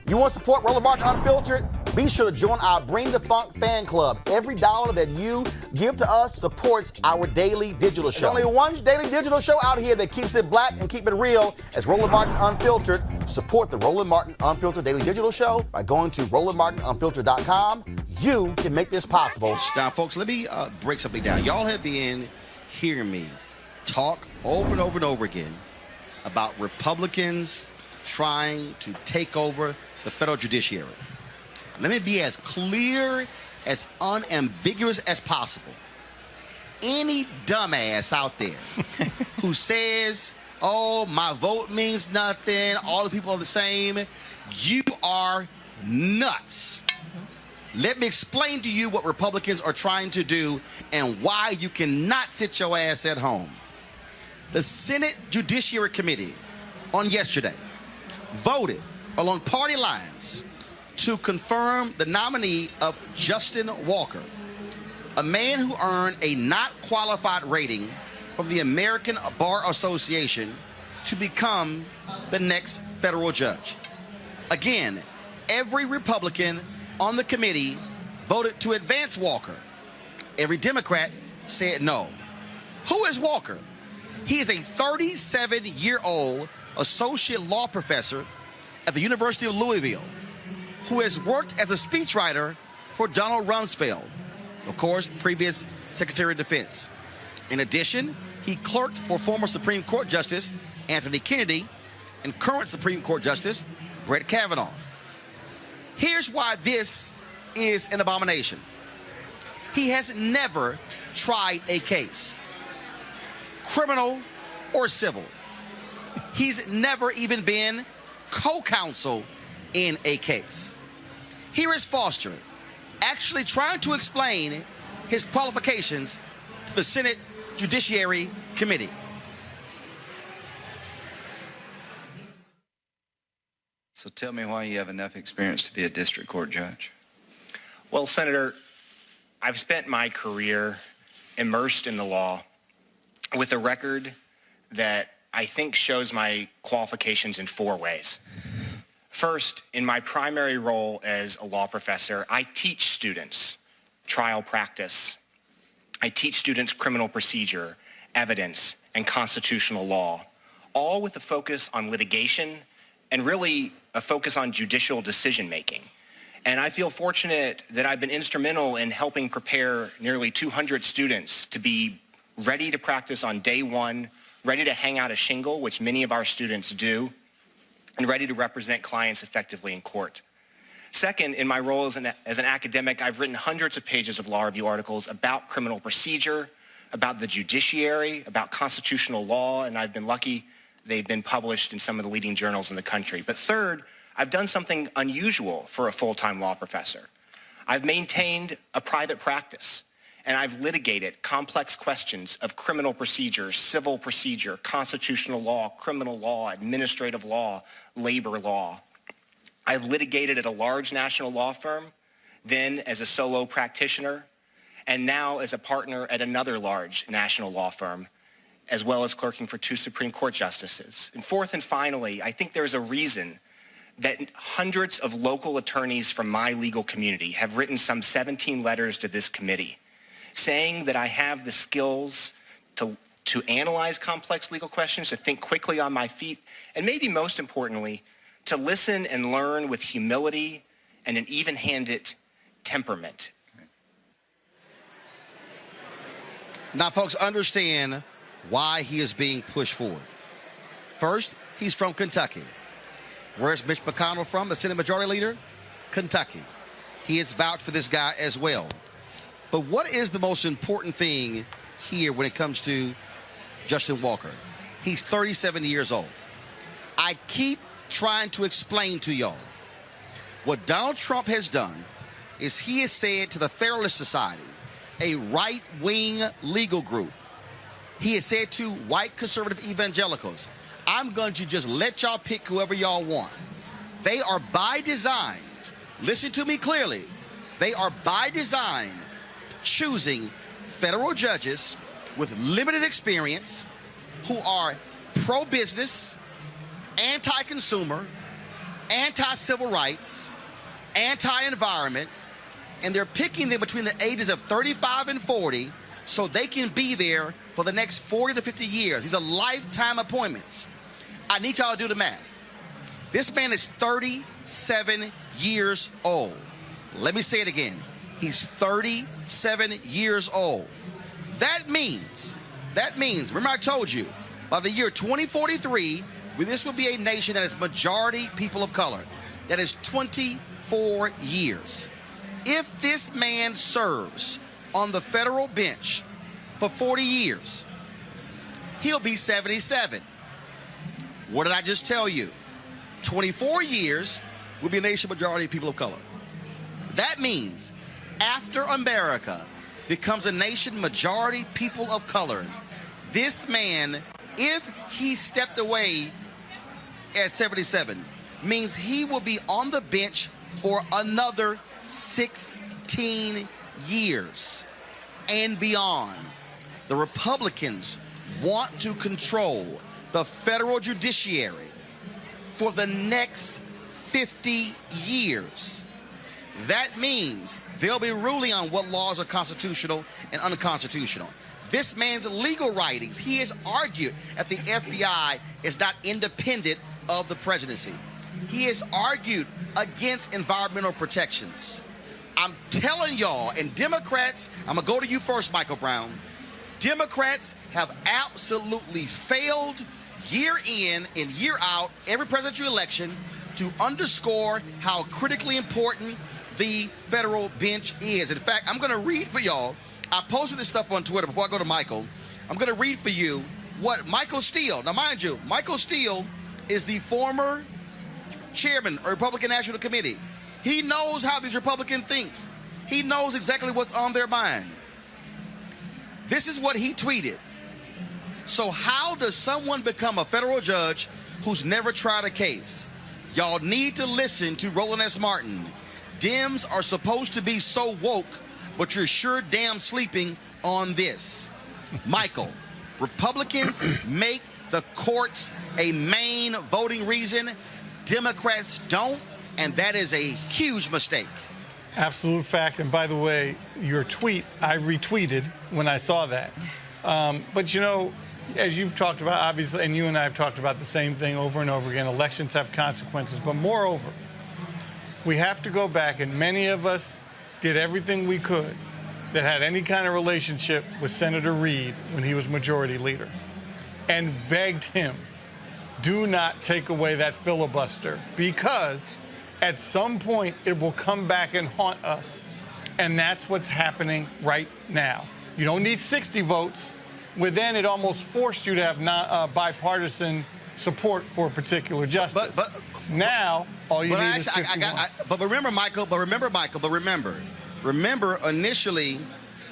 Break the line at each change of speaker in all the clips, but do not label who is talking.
You want to support Roland Martin Unfiltered? Be sure to join our Bring the Funk fan club. Every dollar that you give to us supports our daily digital show. There's only one daily digital show out here that keeps it black and keep it real as Roland Martin Unfiltered. Support the Roland Martin Unfiltered daily digital show by going to RolandMartinUnfiltered.com. You can make this possible.
Now, folks, let me break something down. Y'all have been hearing me talk over and over and over again about Republicans trying to take over the federal judiciary. Let me be as clear, as unambiguous as possible. Any dumbass out there who says, oh, my vote means nothing, all the people are the same, you are nuts. Let me explain to you what Republicans are trying to do and why you cannot sit your ass at home. The Senate Judiciary Committee on yesterday voted along party lines to confirm the nominee of Justin Walker, a man who earned a not qualified rating from the American Bar Association, to become the next federal judge. Again, every Republican on the committee voted to advance Walker. Every Democrat said no. Who is Walker? He is a 37-year-old associate law professor at the University of Louisville who has worked as a speechwriter for Donald Rumsfeld, of course, previous Secretary of Defense. In addition, he clerked for former Supreme Court Justice Anthony Kennedy and current Supreme Court Justice Brett Kavanaugh. Here's why this is an abomination. He has never tried a case, criminal or civil. He's never even been co-counsel in a case. Here is Foster actually trying to explain his qualifications to the Senate Judiciary Committee.
So tell me why you have enough experience to be a district court judge.
Well, Senator, I've spent my career immersed in the law with a record that I think shows my qualifications in 4 ways. First, in my primary role as a law professor, I teach students trial practice. I teach students criminal procedure, evidence, and constitutional law, all with a focus on litigation and really a focus on judicial decision-making. And I feel fortunate that I've been instrumental in helping prepare nearly 200 students to be ready to practice on day one, ready to hang out a shingle, which many of our students do, and ready to represent clients effectively in court. Second, in my role as an academic, I've written hundreds of pages of law review articles about criminal procedure, about the judiciary, about constitutional law, and I've been lucky they've been published in some of the leading journals in the country. But third, I've done something unusual for a full-time law professor. I've maintained a private practice, and I've litigated complex questions of criminal procedure, civil procedure, constitutional law, criminal law, administrative law, labor law. I've litigated at a large national law firm, then as a solo practitioner, and now as a partner at another large national law firm, as well as clerking for 2 Supreme Court justices. And fourth and finally, I think there's a reason that hundreds of local attorneys from my legal community have written some 17 letters to this committee saying that I have the skills to analyze complex legal questions, to think quickly on my feet, and maybe most importantly, to listen and learn with humility and an even-handed temperament.
Now, folks, understand why he is being pushed forward. First, he's from Kentucky. Where's Mitch McConnell from, the Senate Majority Leader? Kentucky. He has vouched for this guy as well. But what is the most important thing here when it comes to Justin Walker? He's 37 years old. I keep trying to explain to y'all what Donald Trump has done is he has said to the Federalist Society, a right-wing legal group, he has said to white conservative evangelicals, I'm going to just let y'all pick whoever y'all want. They are by design, listen to me clearly, they are by design choosing federal judges with limited experience who are pro-business, anti-consumer, anti-civil rights, anti-environment, and they're picking them between the ages of 35 and 40 so they can be there for the next 40 to 50 years. These are lifetime appointments. I need y'all to do the math. This man is 37 years old. Let me say it again. He's 37 years old. That means, remember I told you, by the year 2043, this will be a nation that is majority people of color. That is 24 years. If this man serves on the federal bench for 40 years, he'll be 77. What did I just tell you? 24 years will be a nation majority of people of color. That means after America becomes a nation majority people of color, this man, if he stepped away at 77, means he will be on the bench for another 16 years and beyond. The Republicans want to control the federal judiciary for the next 50 years. That means they'll be ruling on what laws are constitutional and unconstitutional. This man's legal writings, he has argued that the FBI is not independent of the presidency. He has argued against environmental protections. I'm telling y'all, and Democrats, I'm going to go to you first, Michael Brown. Democrats have absolutely failed year in and year out, every presidential election, to underscore how critically important the federal bench is. In fact, I'm going to read for y'all. I posted this stuff on Twitter before I go to Michael. I'm going to read for you what Michael Steele, now mind you, Michael Steele is the former chairman of Republican National Committee. He knows how these Republicans think. He knows exactly what's on their mind. This is what he tweeted. So how does someone become a federal judge who's never tried a case? Y'all need to listen to Roland S. Martin. Dems are supposed to be so woke, but you're sure damn sleeping on this. Michael, Republicans make the courts a main voting reason. Democrats don't, and that is a huge mistake.
Absolute fact. And by the way, your tweet, I retweeted when I saw that. But, you know, as you've talked about, obviously, and you and I have talked about the same thing over and over again, elections have consequences. But moreover, we have to go back, and many of us did everything we could that had any kind of relationship with Senator Reid when he was majority leader and begged him, do not take away that filibuster, because at some point it will come back and haunt us. And that's what's happening right now. You don't need 60 votes. Within it almost forced you to have bipartisan support for a particular justice. But now all you need is 51.
But remember, Michael, remember initially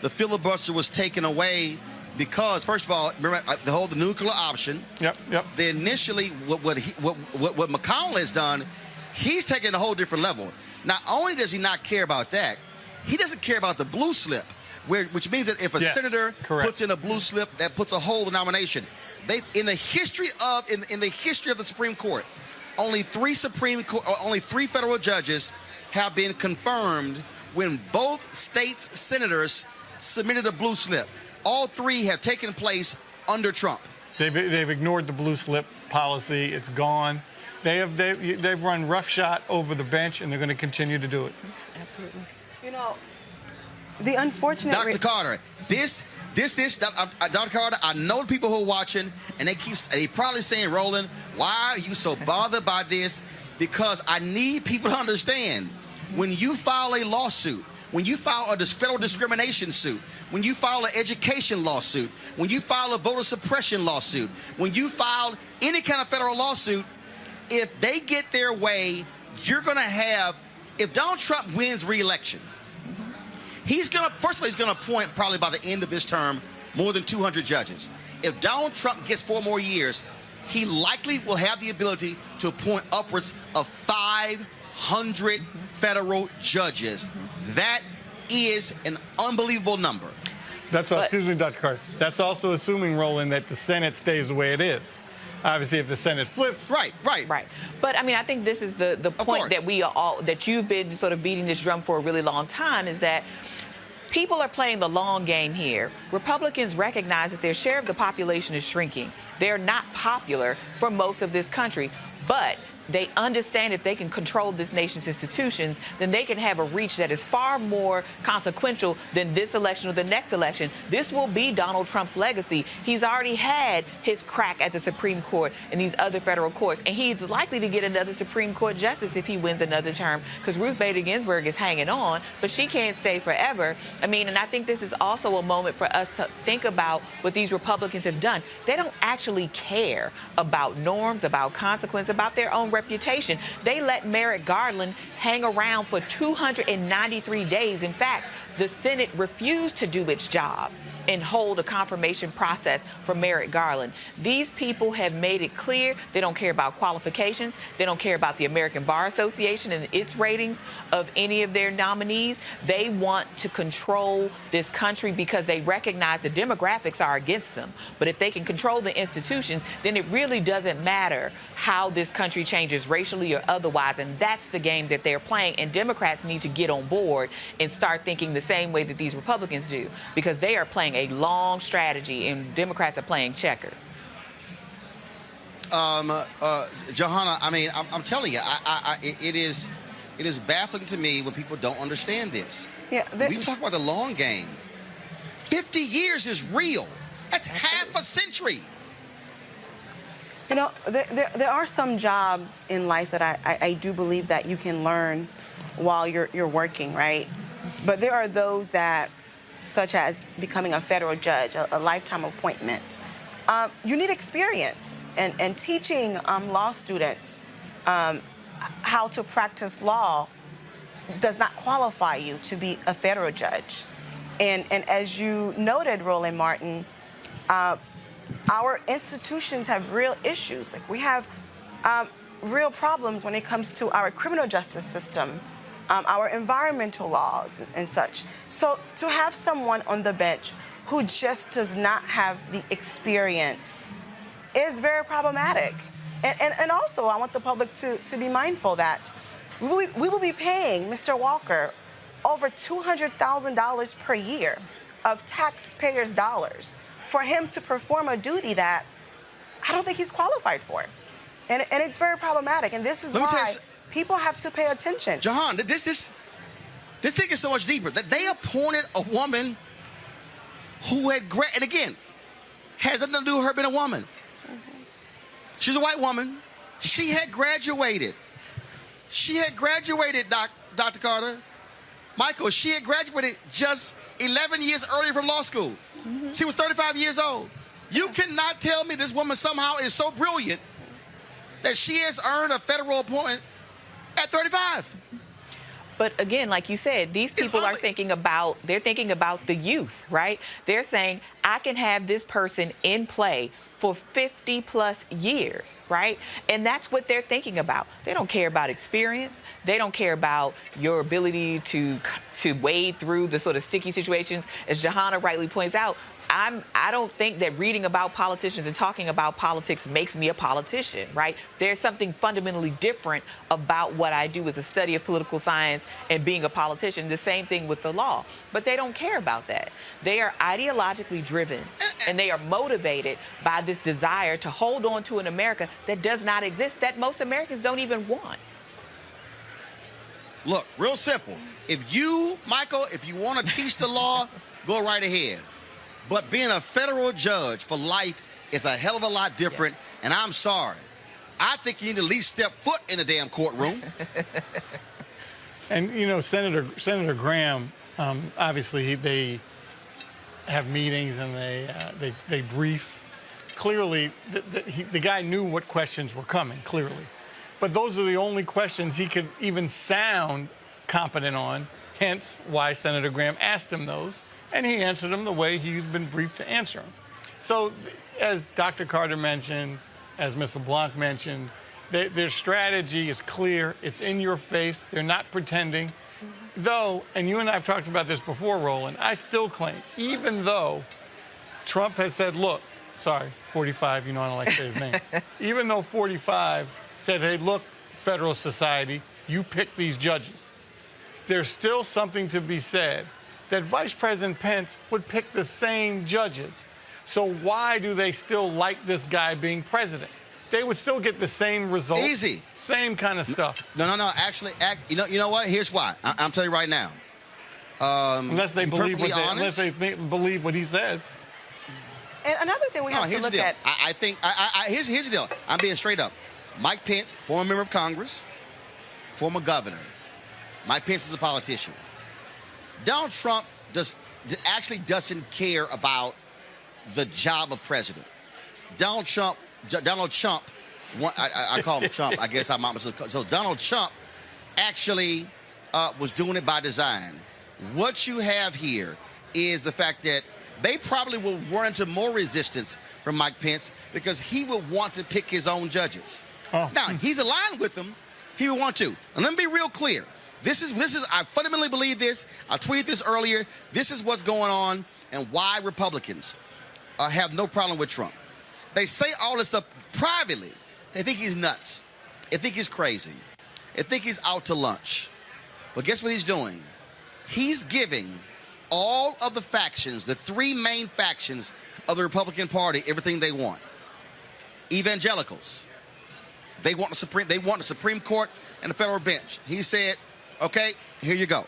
the filibuster was taken away because, first of all, remember the nuclear option.
Yep.
Then initially, what McConnell has done, he's taken a whole different level. Not only does he not care about that, he doesn't care about the blue slip, which means that if a senator puts in a blue slip, that puts a hole in the nomination. In the history of the Supreme Court, only three federal judges have been confirmed when both states' senators submitted a blue slip. All three have taken place under Trump.
They've ignored the blue slip policy. It's gone. They've run roughshod over the bench, and they're going to continue to do it.
Absolutely. You know, the unfortunate...
Dr. Carter, Dr. Carter, I know the people who are watching, and they probably saying, Roland, why are you so bothered by this? Because I need people to understand, when you file a lawsuit, when you file a federal discrimination suit, when you file an education lawsuit, when you file a voter suppression lawsuit, when you file any kind of federal lawsuit, if they get their way, you're going to have, if Donald Trump wins re-election, first of all, he's going to appoint probably by the end of this term more than 200 judges. If Donald Trump gets 4 more years, he likely will have the ability to appoint upwards of 500 federal judges. That is an unbelievable number.
Excuse me, Dr. Carter. That's also assuming, Roland, that the Senate stays the way it is. Obviously, if the Senate flips.
Right.
But I mean, I think this is the point that you've been sort of beating this drum for a really long time, is that people are playing the long game here. Republicans recognize that their share of the population is shrinking. They're not popular for most of this country, but they understand if they can control this nation's institutions, then they can have a reach that is far more consequential than this election or the next election. This will be Donald Trump's legacy. He's already had his crack at the Supreme Court and these other federal courts, and he's likely to get another Supreme Court justice if he wins another term, because Ruth Bader Ginsburg is hanging on, but she can't stay forever. I mean, and I think this is also a moment for us to think about what these Republicans have done. They don't actually care about norms, about consequence, about their own reputation. They let Merrick Garland hang around for 293 days. In fact, the Senate refused to do its job and hold a confirmation process for Merrick Garland. These people have made it clear they don't care about qualifications. They don't care about the American Bar Association and its ratings of any of their nominees. They want to control this country because they recognize the demographics are against them. But if they can control the institutions, then it really doesn't matter how this country changes racially or otherwise. And that's the game that they're playing. And Democrats need to get on board and start thinking the same way that these Republicans do, because they are playing a long strategy and Democrats are playing checkers.
Johanna, I mean, I'm telling you, it is baffling to me when people don't understand this.
Yeah,
we talk about the long game. 50 years is real. That's half a century.
You know, there are some jobs in life that I do believe that you can learn while you're working, right? But there are those that, such as becoming a federal judge, a lifetime appointment. You need experience, and teaching law students how to practice law does not qualify you to be a federal judge. And as you noted, Roland Martin, our institutions have real issues. Like, we have real problems when it comes to our criminal justice system, our environmental laws and such. So to have someone on the bench who just does not have the experience is very problematic. And also, I want the public to be mindful that we will be paying Mr. Walker over $200,000 per year of taxpayers' dollars for him to perform a duty that I don't think he's qualified for. And it's very problematic. And this is why people have to pay attention.
Jahan, this thing is so much deeper. That they appointed a woman who had, and again, has nothing to do with her being a woman. She's a white woman. She had graduated. She had graduated, Dr. Carter. Michael, she had graduated just 11 years earlier from law school. She was 35 years old. You cannot tell me this woman somehow is so brilliant that she has earned a federal appointment at 35.
But again, like you said, these people are thinking about the youth, right? They're saying, I can have this person in play for 50 plus years, right? And that's what they're thinking about. They don't care about experience. They don't care about your ability to wade through the sort of sticky situations. As Johanna rightly points out, I don't think that reading about politicians and talking about politics makes me a politician, right? There's something fundamentally different about what I do as a study of political science and being a politician. The same thing with the law. But they don't care about that. They are ideologically driven, and they are motivated by this desire to hold on to an America that does not exist, that most Americans don't even want.
Look, real simple. If you, Michael, if you want to teach the law, go right ahead. But being a federal judge for life is a hell of a lot different. Yes. And I'm sorry. I think you need to at least step foot in the damn courtroom.
And, you know, Senator Graham, obviously they have meetings and they brief. Clearly, the guy knew what questions were coming, clearly. But those are the only questions he could even sound competent on, hence why Senator Graham asked him those. And he answered them the way he's been briefed to answer them. So, as Dr. Carter mentioned, as Ms. LeBlanc mentioned, their strategy is clear. It's in your face. They're not pretending. Though, and you and I have talked about this before, Roland, I still claim, even though Trump has said, look, sorry, 45, you know I don't like to say his name. Even though 45 said, hey, look, Federal Society, you pick these judges, there's still something to be said that Vice President Pence would pick the same judges. So why do they still like this guy being president? They would still get the same results.
Easy.
Same kind of stuff.
No. Actually, you know what? Here's why. I'm telling you right now.
Unless they believe what he says.
And another thing we have to look at.
I think here's the deal. I'm being straight up. Mike Pence, former member of Congress, former governor. Mike Pence is a politician. Donald Trump actually doesn't care about the job of president. Donald Trump, I call him Trump. I guess I'm not. So Donald Trump actually was doing it by design. What you have here is the fact that they probably will run into more resistance from Mike Pence because he will want to pick his own judges. Oh. Now, he's aligned with them. He would want to. And let me be real clear. This is. I fundamentally believe this. I tweeted this earlier. This is what's going on and why Republicans have no problem with Trump. They say all this stuff privately. They think he's nuts. They think he's crazy. They think he's out to lunch. But guess what he's doing? He's giving all of the factions, the three main factions of the Republican Party, everything they want. Evangelicals. They want the Supreme Court and the federal bench. He said, okay, here you go.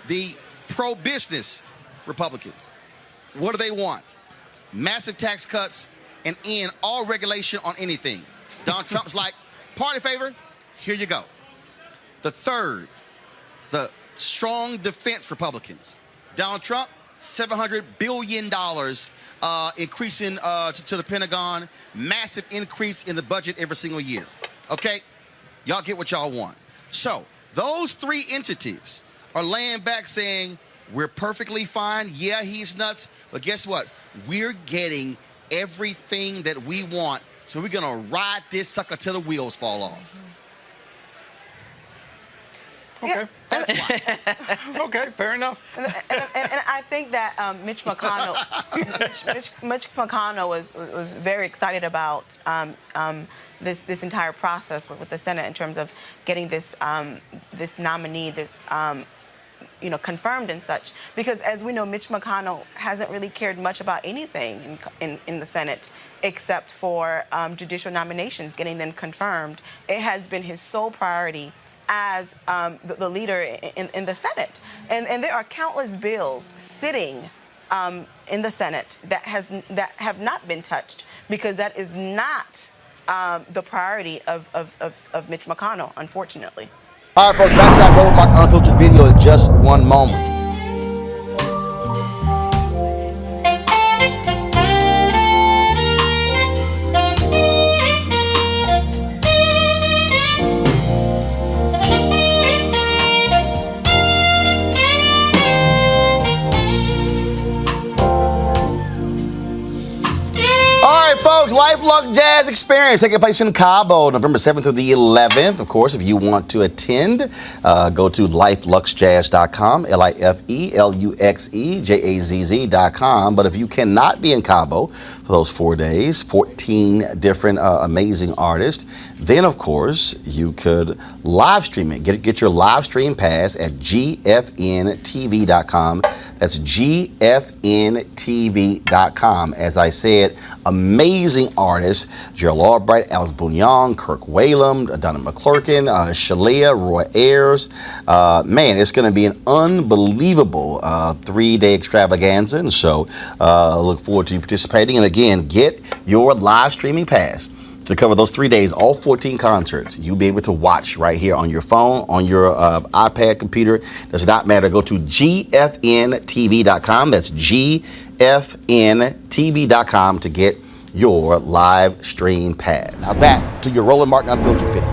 The pro-business Republicans, what do they want? Massive tax cuts and end all regulation on anything. Donald Trump's like, party favor, here you go. The third, the strong defense Republicans. Donald Trump, $700 billion increasing to the Pentagon, massive increase in the budget every single year. Okay, y'all get what y'all want. So those three entities are laying back saying, we're perfectly fine. Yeah, he's nuts. But guess what? We're getting everything that we want. So we're going to ride this sucker till the wheels fall off.
Okay.
Yeah.
That's why. Okay, fair enough.
And I think that Mitch McConnell, Mitch McConnell was very excited about this entire process with the Senate in terms of getting this nominee, confirmed and such. Because as we know, Mitch McConnell hasn't really cared much about anything in the Senate except for judicial nominations, getting them confirmed. It has been his sole priority as the leader in the Senate. And there are countless bills sitting in the Senate that have not been touched because that is not the priority of Mitch McConnell, unfortunately.
All right, folks, back to that Roland Martin Unfiltered video in just one moment. Folks, Life Luck Jazz Experience taking place in Cabo, November 7th through the 11th. Of course, if you want to attend, go to lifeluxjazz.com, lifeluxejazz.com. But if you cannot be in Cabo for those 4 days, 14 different amazing artists, then of course you could live stream it. Get your live stream pass at gfntv.com. That's gfntv.com. As I said, amazing artists: Gerald Albright, Alice Bouillon, Kirk Whalum, Donna McClurkin, Shalia, Roy Ayers. Man, it's going to be an unbelievable 3-day extravaganza. And so look forward to you participating. And again, get your live streaming pass to cover those 3 days, all 14 concerts. You'll be able to watch right here on your phone, on your iPad, computer. Does not matter. Go to gfntv.com. That's gfntv.com to get your live stream pass. Now back to your Roland Martin Unfiltered video.